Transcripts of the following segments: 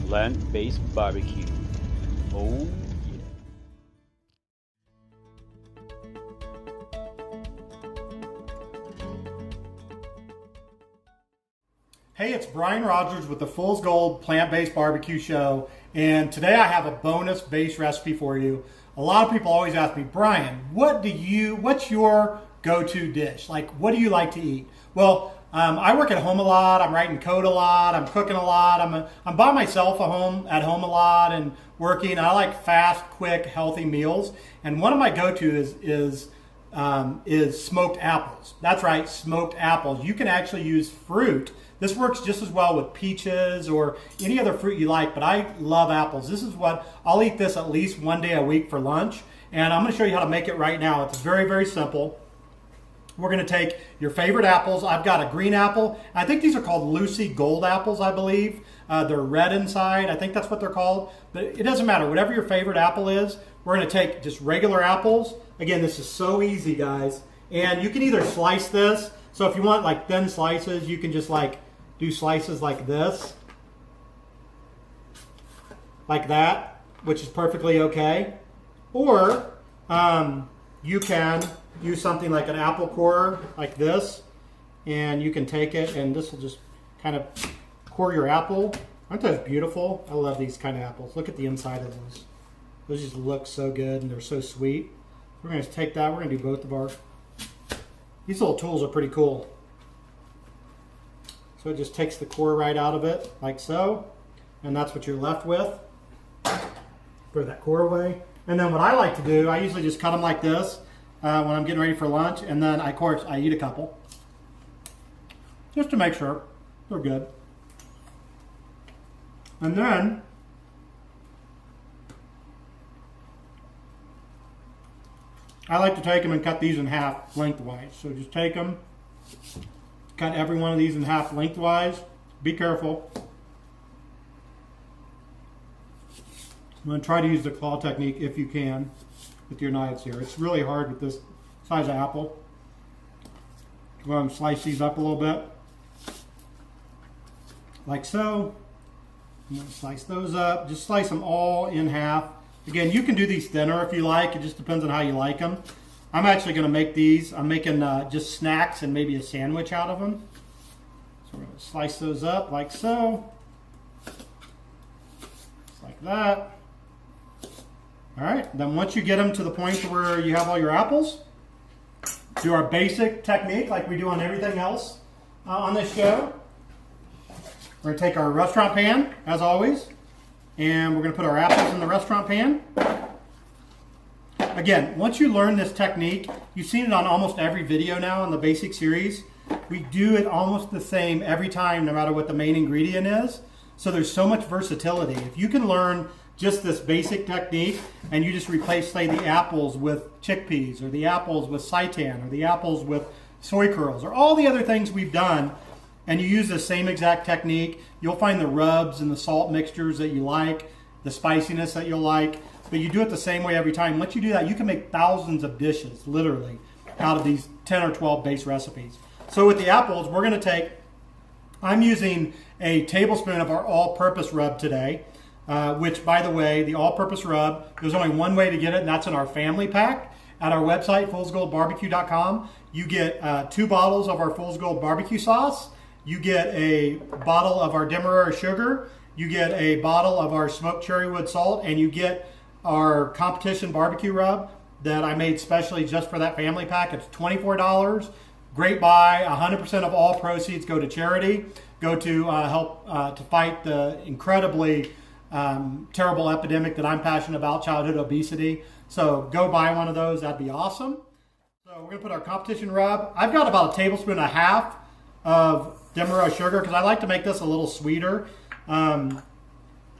plant-based barbecue. Oh yeah. Hey, it's Brian Rogers with the Fool's Gold Plant-Based Barbecue Show, and today I have a bonus base recipe for you. A lot of people always ask me, Brian, what's your go-to dish? Like, what do you like to eat? Well, I work at home a lot. I'm writing code a lot. I'm cooking a lot. I'm by myself at home a lot and working. I like fast, quick, healthy meals, and one of my go-to is smoked apples. That's right, smoked apples. You can actually use fruit. This works just as well with peaches or any other fruit you like, but I love apples. This is what, I'll eat this at least one day a week for lunch, and I'm gonna show you how to make it right now. It's very, very simple. We're gonna take your favorite apples. I've got a green apple. I think these are called Lucy Gold apples, I believe. They're red inside. I think that's what they're called, but it doesn't matter. Whatever your favorite apple is, we're gonna take just regular apples. Again, this is so easy, guys. And you can either slice this. So if you want like thin slices, you can just like do slices like this, like that, which is perfectly okay. Or you can use something like an apple core like this, and you can take it and this will just kind of core your apple. Aren't those beautiful? I love these kind of apples. Look at the inside of those. Those just look so good and they're so sweet. We're going to take that. We're going to do both of our. These little tools are pretty cool. So it just takes the core right out of it, like so. And that's what you're left with. Throw that core away. And then what I like to do, I usually just cut them like this when I'm getting ready for lunch. And then, of course, I eat a couple. Just to make sure they're good. And then I like to take them and cut these in half lengthwise. So just take them, cut every one of these in half lengthwise. Be careful. I'm going to try to use the claw technique if you can with your knives here. It's really hard with this size of apple. Go ahead and slice these up a little bit. Like so. I'm going to slice those up. Just slice them all in half. Again, you can do these thinner if you like. It just depends on how you like them. I'm actually going to make these. I'm making just snacks and maybe a sandwich out of them. So we're going to slice those up like so. Just like that. All right. Then once you get them to the point where you have all your apples, do our basic technique like we do on everything else on this show. We're going to take our restaurant pan, as always, and we're going to put our apples in the restaurant pan. Again, once you learn this technique, you've seen it on almost every video now in the basic series. We do it almost the same every time, no matter what the main ingredient is. So there's so much versatility. If you can learn just this basic technique and you just replace, say, the apples with chickpeas, or the apples with seitan, or the apples with soy curls, or all the other things we've done, and you use the same exact technique, you'll find the rubs and the salt mixtures that you like, the spiciness that you'll like, but you do it the same way every time. Once you do that, you can make thousands of dishes, literally, out of these 10 or 12 base recipes. So with the apples, we're gonna take, I'm using a tablespoon of our all-purpose rub today, which, by the way, the all-purpose rub, there's only one way to get it, and that's in our family pack. At our website, foolsgoldbarbecue.com, you get 2 bottles of our Fool's Gold barbecue sauce. You get a bottle of our Demerara sugar, you get a bottle of our smoked cherrywood salt, and you get our competition barbecue rub that I made specially just for that family pack. It's $24. Great buy. 100% of all proceeds go to charity, go to help to fight the incredibly terrible epidemic that I'm passionate about, childhood obesity. So go buy one of those. That'd be awesome. So we're going to put our competition rub. I've got about a tablespoon and a half of Demerara sugar because I like to make this a little sweeter because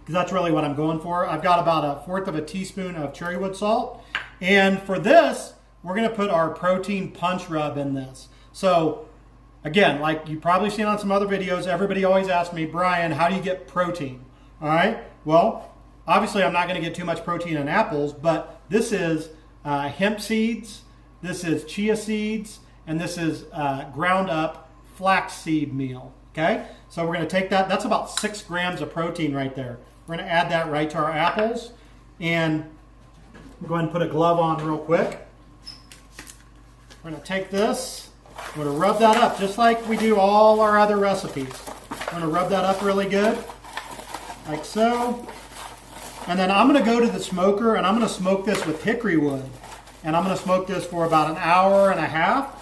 that's really what I'm going for. I've got about 1/4 of a teaspoon of cherrywood salt, and for this we're going to put our protein punch rub in this. So again, like you've probably seen on some other videos, everybody always asks me, Brian, how do you get protein? All right, well, obviously I'm not going to get too much protein in apples, but this is hemp seeds, this is chia seeds, and this is ground up flaxseed meal. Okay, so we're going to take that. That's about 6 grams of protein right there. We're going to add that right to our apples. And go ahead and put a glove on real quick. We're going to take this, we're going to rub that up just like we do all our other recipes. I'm going to rub that up really good, like so. And then I'm going to go to the smoker and I'm going to smoke this with hickory wood. And I'm going to smoke this for about 1.5 hours.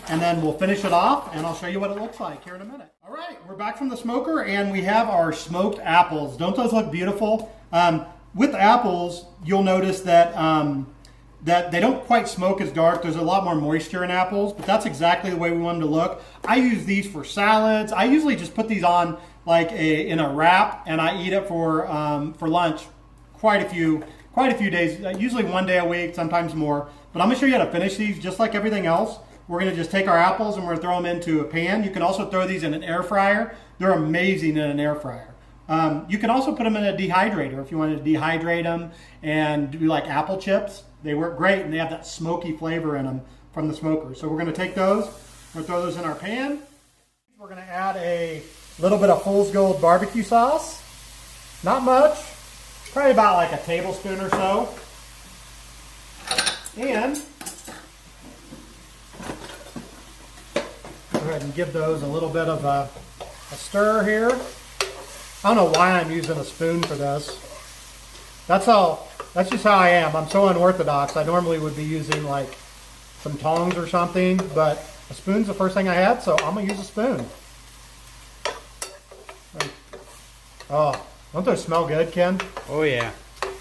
And then we'll finish it off and I'll show you what it looks like here in a minute. All right, we're back from the smoker and we have our smoked apples. Don't those look beautiful? With apples, you'll notice that that they don't quite smoke as dark. There's a lot more moisture in apples, but that's exactly the way we want them to look. I use these for salads. I usually just put these on like in a wrap and I eat it for lunch quite a few days, usually 1 day a week, sometimes more. But I'm gonna show you how to finish these just like everything else. We're gonna just take our apples and we're gonna throw them into a pan. You can also throw these in an air fryer. They're amazing in an air fryer. You can also put them in a dehydrator if you want to dehydrate them and do like apple chips. They work great and they have that smoky flavor in them from the smoker. So we're going to take those, we're going to throw those in our pan. We're going to add a little bit of Fool's Gold barbecue sauce. Not much, probably about like a tablespoon or so. And go ahead and give those a little bit of a stir here. I don't know why I'm using a spoon for this. That's just how I am. I'm so unorthodox. I normally would be using like some tongs or something, but a spoon's the first thing I had, so I'm gonna use a spoon. Oh, don't those smell good, Ken? Oh yeah.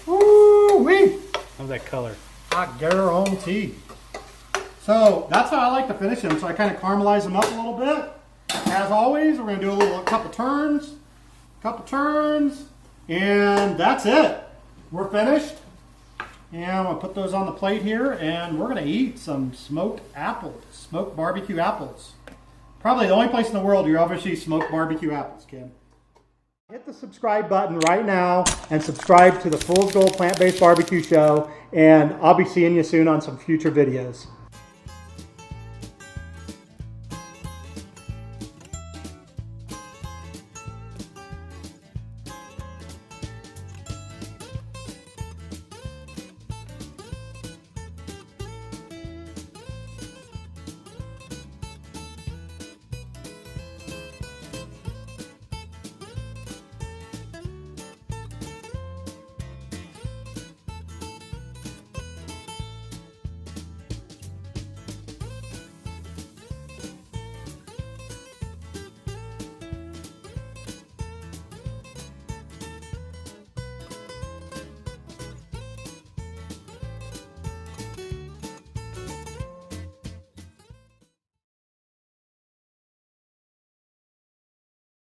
Woo-wee! How's that color? I guarantee. So that's how I like to finish them. So I kind of caramelize them up a little bit. As always, we're gonna do a couple turns, and that's it. We're finished. And I'm gonna put those on the plate here, and we're gonna eat some smoked apples, smoked barbecue apples. Probably the only place in the world you ever see smoked barbecue apples, Kim. Hit the subscribe button right now and subscribe to the Fool's Gold Plant-Based Barbecue Show, and I'll be seeing you soon on some future videos.